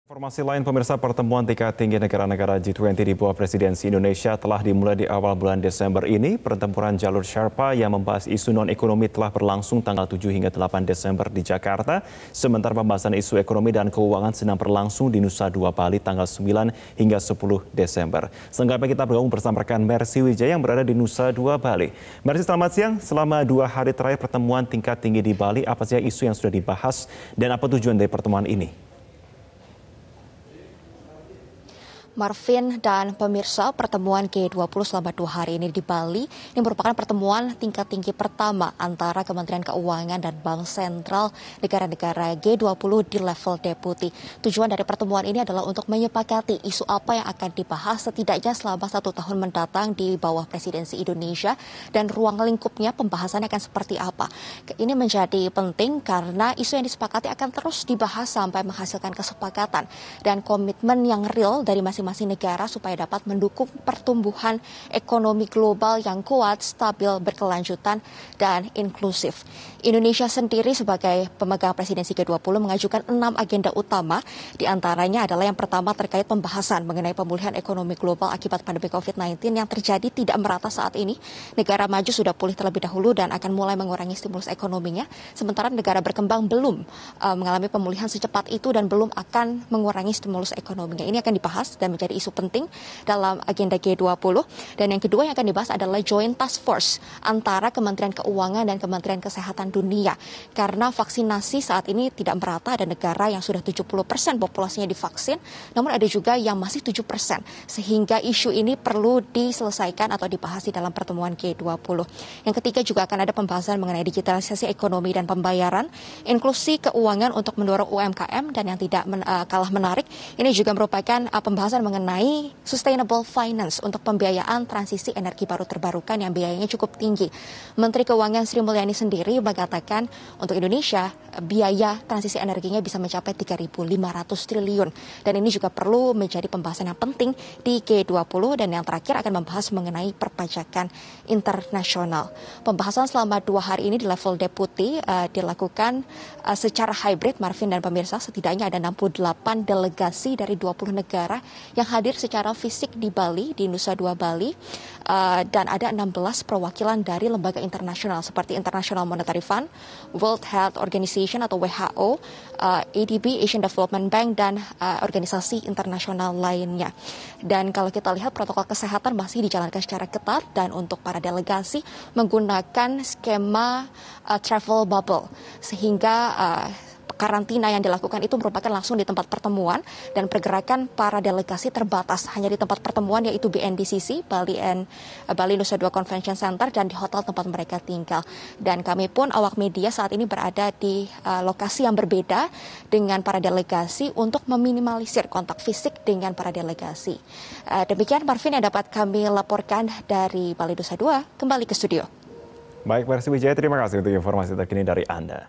Informasi lain pemirsa, pertemuan tingkat tinggi negara-negara G20 di bawah presidensi Indonesia telah dimulai di awal bulan Desember ini. Pertempuran jalur Sherpa yang membahas isu non-ekonomi telah berlangsung tanggal 7 hingga 8 Desember di Jakarta. Sementara pembahasan isu ekonomi dan keuangan sedang berlangsung di Nusa Dua Bali tanggal 9 hingga 10 Desember. Selengkapnya kita bergabung bersama rekan Mercy Wijaya yang berada di Nusa Dua Bali. Mercy, selamat siang. Selama 2 hari terakhir pertemuan tingkat tinggi di Bali, apa saja isu yang sudah dibahas dan apa tujuan dari pertemuan ini? Marvin dan pemirsa, pertemuan G20 selama 2 hari ini di Bali ini merupakan pertemuan tingkat tinggi pertama antara Kementerian Keuangan dan Bank Sentral negara-negara G20 di level deputi. Tujuan dari pertemuan ini adalah untuk menyepakati isu apa yang akan dibahas setidaknya selama 1 tahun mendatang di bawah presidensi Indonesia dan ruang lingkupnya pembahasannya akan seperti apa. Ini menjadi penting karena isu yang disepakati akan terus dibahas sampai menghasilkan kesepakatan dan komitmen yang real dari masing-masing negara supaya dapat mendukung pertumbuhan ekonomi global yang kuat, stabil, berkelanjutan, dan inklusif. Indonesia sendiri sebagai pemegang presidensi G20 mengajukan 6 agenda utama, diantaranya adalah yang pertama terkait pembahasan mengenai pemulihan ekonomi global akibat pandemi COVID-19 yang terjadi tidak merata saat ini. Negara maju sudah pulih terlebih dahulu dan akan mulai mengurangi stimulus ekonominya, sementara negara berkembang belum mengalami pemulihan secepat itu dan belum akan mengurangi stimulus ekonominya. Ini akan dibahas dan menjadi isu penting dalam agenda G20. Dan yang kedua yang akan dibahas adalah Joint Task Force antara Kementerian Keuangan dan Kementerian Kesehatan Dunia. Karena vaksinasi saat ini tidak merata, ada negara yang sudah 70% populasinya divaksin, namun ada juga yang masih 7%. Sehingga isu ini perlu diselesaikan atau dibahas di dalam pertemuan G20. Yang ketiga juga akan ada pembahasan mengenai digitalisasi ekonomi dan pembayaran, inklusi keuangan untuk mendorong UMKM, dan yang tidak kalah menarik, ini juga merupakan pembahasan mengenai sustainable finance untuk pembiayaan transisi energi baru terbarukan yang biayanya cukup tinggi. Menteri Keuangan Sri Mulyani sendiri mengatakan untuk Indonesia biaya transisi energinya bisa mencapai 3.500 triliun. Dan ini juga perlu menjadi pembahasan yang penting di G20 dan yang terakhir akan membahas mengenai perpajakan internasional. Pembahasan selama 2 hari ini di level deputi dilakukan secara hybrid, Marvin dan pemirsa. Setidaknya ada 68 delegasi dari 20 negara yang hadir secara fisik di Bali, di Nusa Dua Bali, dan ada 16 perwakilan dari lembaga internasional seperti International Monetary Fund, World Health Organization atau WHO, ADB, Asian Development Bank, dan organisasi internasional lainnya. Dan kalau kita lihat protokol kesehatan masih dijalankan secara ketat dan untuk para delegasi menggunakan skema travel bubble sehingga karantina yang dilakukan itu merupakan langsung di tempat pertemuan dan pergerakan para delegasi terbatas hanya di tempat pertemuan yaitu BNDCC, Bali Nusa Dua Convention Center, dan di hotel tempat mereka tinggal. Dan kami pun awak media saat ini berada di lokasi yang berbeda dengan para delegasi untuk meminimalisir kontak fisik dengan para delegasi. Demikian Marvin yang dapat kami laporkan dari Bali Nusa Dua. Kembali ke studio. Baik, Mercy Wijaya, terima kasih untuk informasi terkini dari Anda.